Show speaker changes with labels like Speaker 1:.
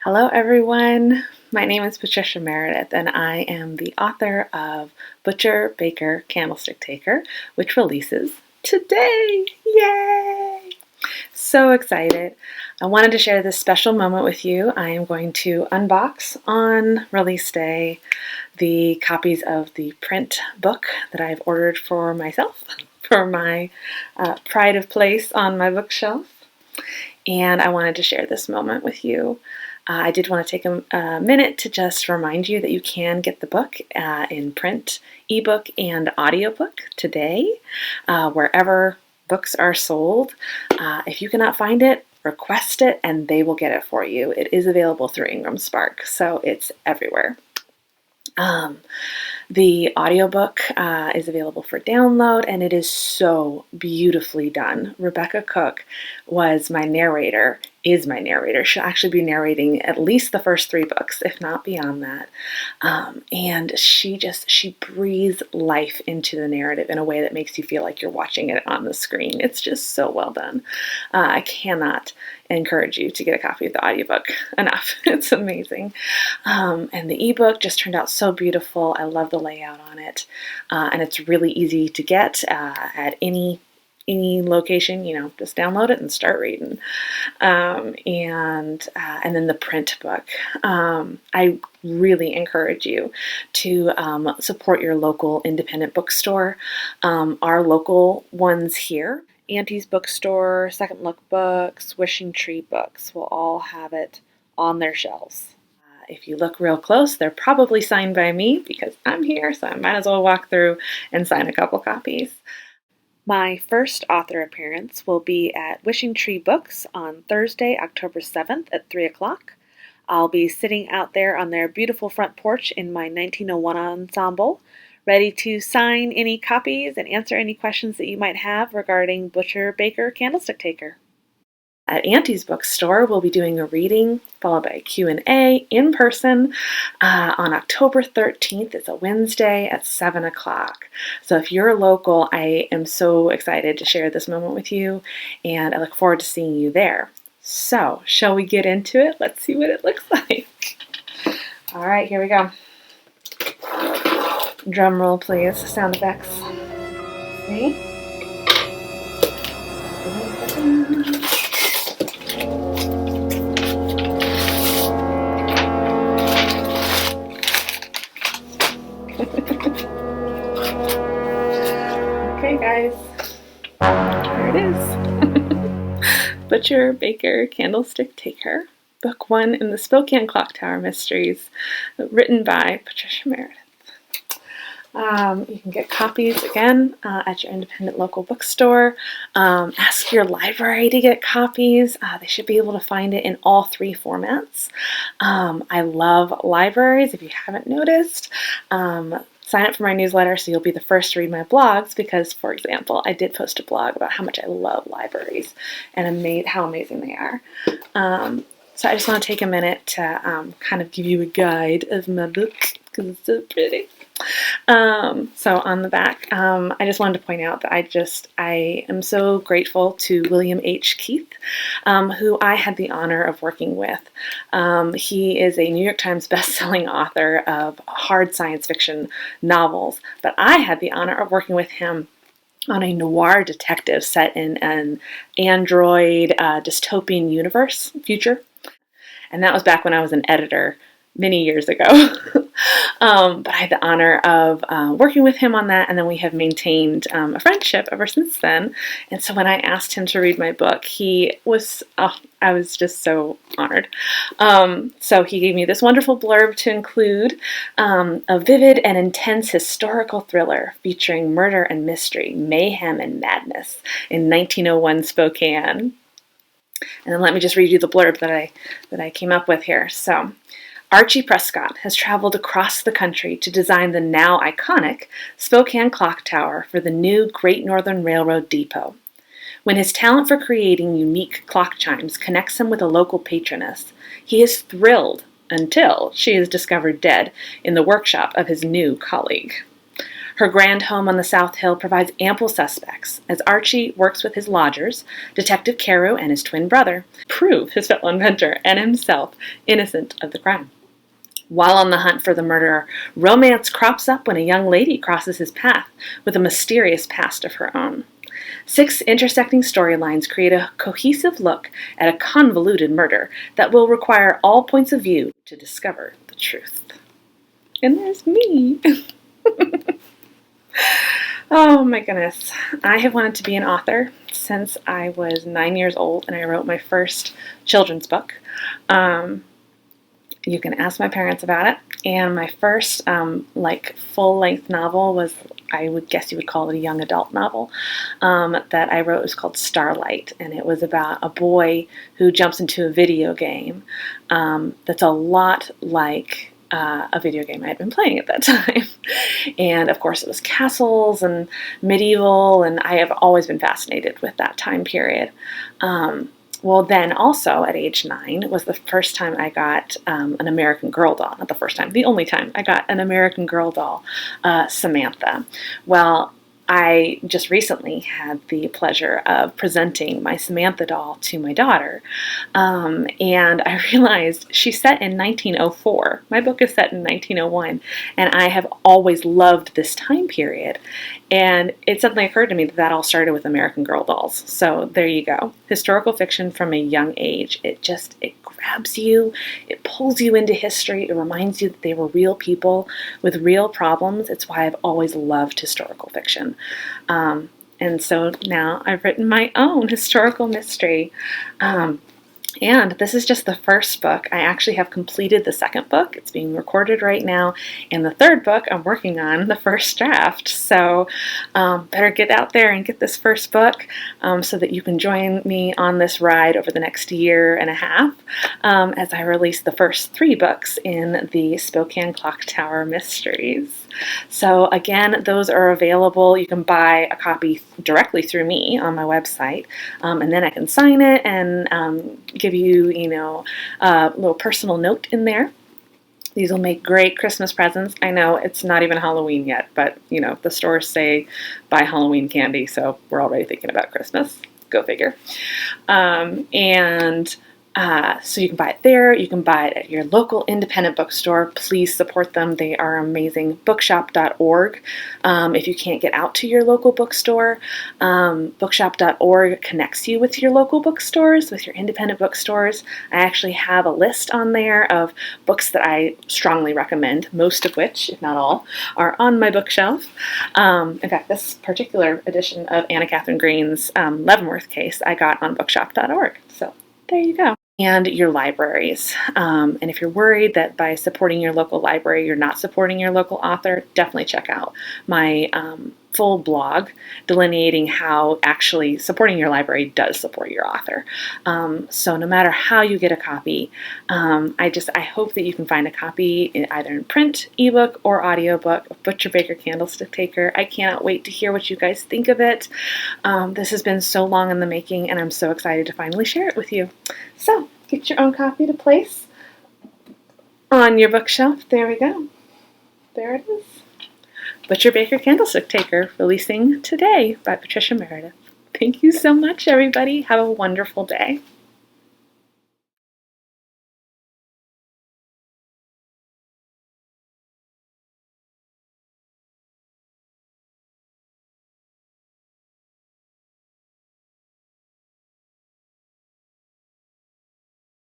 Speaker 1: Hello everyone, my name is Patricia Meredith and I am the author of Butcher, Baker, Candlestick Taker, which releases today. Yay! So excited. I wanted to share this special moment with you. I am going to unbox on release day the copies of the print book that I've ordered for myself, for my pride of place on my bookshelf. And I wanted to share this moment with you. I did want to take a minute to just remind you that you can get the book in print, ebook, and audiobook today, wherever books are sold. If you cannot find it, request it and they will get it for you. It is available through Ingram Spark, so it's everywhere. The audiobook is available for download and it is so beautifully done. Rebecca Cook was my narrator, is my narrator. She'll actually be narrating at least the first 3 books, if not beyond that. And she breathes life into the narrative in a way that makes you feel like you're watching it on the screen. It's just so well done. I cannot encourage you to get a copy of the audiobook enough. It's amazing. And the ebook just turned out so beautiful. I love the layout on it. And it's really easy to get at any location, just download it and start reading. And then the print book. I really encourage you to support your local independent bookstore. Our local ones here, Auntie's Bookstore, Second Look Books, Wishing Tree Books, will all have it on their shelves. If you look real close, they're probably signed by me because I'm here, so I might as well walk through and sign a couple copies. My first author appearance will be at Wishing Tree Books on Thursday, October 7th at 3 o'clock. I'll be sitting out there on their beautiful front porch in my 1901 ensemble, ready to sign any copies and answer any questions that you might have regarding Butcher, Baker, Candlestick Taker. At Auntie's Bookstore, we'll be doing a reading followed by a Q&A in person on October 13th. It's a Wednesday at 7 o'clock. So if you're local, I am so excited to share this moment with you, and I look forward to seeing you there. So, shall we get into it? Let's see what it looks like. All right, here we go. Drum roll, please. Sound effects. See? Okay, guys. There it is. Butcher, Baker, Candlestick Taker. Book 1 in the Spokane Clock Tower Mysteries, written by Patricia Meredith. You can get copies again at your independent local bookstore. Ask your library to get copies. They should be able to find it in all 3 formats. I love libraries, if you haven't noticed. Sign up for my newsletter so you'll be the first to read my blogs because, for example, I did post a blog about how much I love libraries and how amazing they are. So I just want to take a minute to kind of give you a guide of my book because it's so pretty. So on the back, I just wanted to point out that I am so grateful to William H. Keith, who I had the honor of working with. He is a New York Times bestselling author of hard science fiction novels, but I had the honor of working with him on a noir detective set in an android dystopian future. And that was back when I was an editor many years ago. But I had the honor of working with him on that, and then we have maintained a friendship ever since then. And so when I asked him to read my book, I was just so honored. So he gave me this wonderful blurb to include, a vivid and intense historical thriller featuring murder and mystery, mayhem and madness in 1901 Spokane. And then let me just read you the blurb that I came up with here. So, Archie Prescot has traveled across the country to design the now iconic Spokane Clock Tower for the new Great Northern Railroad depot. When his talent for creating unique clock chimes connects him with a local patroness, he is thrilled until she is discovered dead in the workshop of his new colleague. Her grand home on the South Hill provides ample suspects as Archie works with his lodgers, Detective Carew and his twin brother, prove his fellow inventor and himself innocent of the crime. While on the hunt for the murderer, romance crops up when a young lady crosses his path with a mysterious past of her own. 6 intersecting storylines create a cohesive look at a convoluted murder that will require all points of view to discover the truth. And there's me. Oh my goodness. I have wanted to be an author since I was 9 years old and I wrote my first children's book. You can ask my parents about it. And my first full-length novel was, I would guess you would call it a young adult novel, that I wrote. It was called Starlight, and it was about a boy who jumps into a video game that's a lot like a video game I had been playing at that time. And of course it was castles and medieval, and I have always been fascinated with that time period. Well, then also at age 9 was the first time I got an American Girl doll. Not the first time, the only time I got an American Girl doll, Samantha. Well, I just recently had the pleasure of presenting my Samantha doll to my daughter, and I realized she's set in 1904. My book is set in 1901, and I have always loved this time period. And it suddenly occurred to me that all started with American Girl dolls. So there you go. Historical fiction from a young age. It grabs you. It pulls you into history. It reminds you that they were real people with real problems. It's why I've always loved historical fiction. And so now I've written my own historical mystery. And this is just the first book. I actually have completed the second book. It's being recorded right now. And the third book, I'm working on the first draft. So better get out there and get this first book so that you can join me on this ride over the next year and a half as I release the first 3 books in the Spokane Clock Tower Mysteries. So again, those are available. You can buy a copy directly through me on my website, and then I can sign it and give you, a little personal note in there. These will make great Christmas presents. I know it's not even Halloween yet, but the stores say buy Halloween candy, so we're already thinking about Christmas. Go figure. So you can buy it there. You can buy it at your local independent bookstore. Please support them. They are amazing. Bookshop.org. If you can't get out to your local bookstore, bookshop.org connects you with your local bookstores, with your independent bookstores. I actually have a list on there of books that I strongly recommend, most of which, if not all, are on my bookshelf. In fact, this particular edition of Anna Catherine Green's Leavenworth case I got on bookshop.org. So there you go. And your libraries. And if you're worried that by supporting your local library, you're not supporting your local author, definitely check out my full blog delineating how actually supporting your library does support your author. So no matter how you get a copy, I hope that you can find a copy either in print, ebook, or audiobook of Butcher Baker Candlestick Taker. I cannot wait to hear what you guys think of it. This has been so long in the making, and I'm so excited to finally share it with you. So get your own copy to place on your bookshelf. There we go. There it is. Butcher Baker Candlestick Taker, releasing today by Patricia Meredith. Thank you so much, everybody. Have a wonderful day.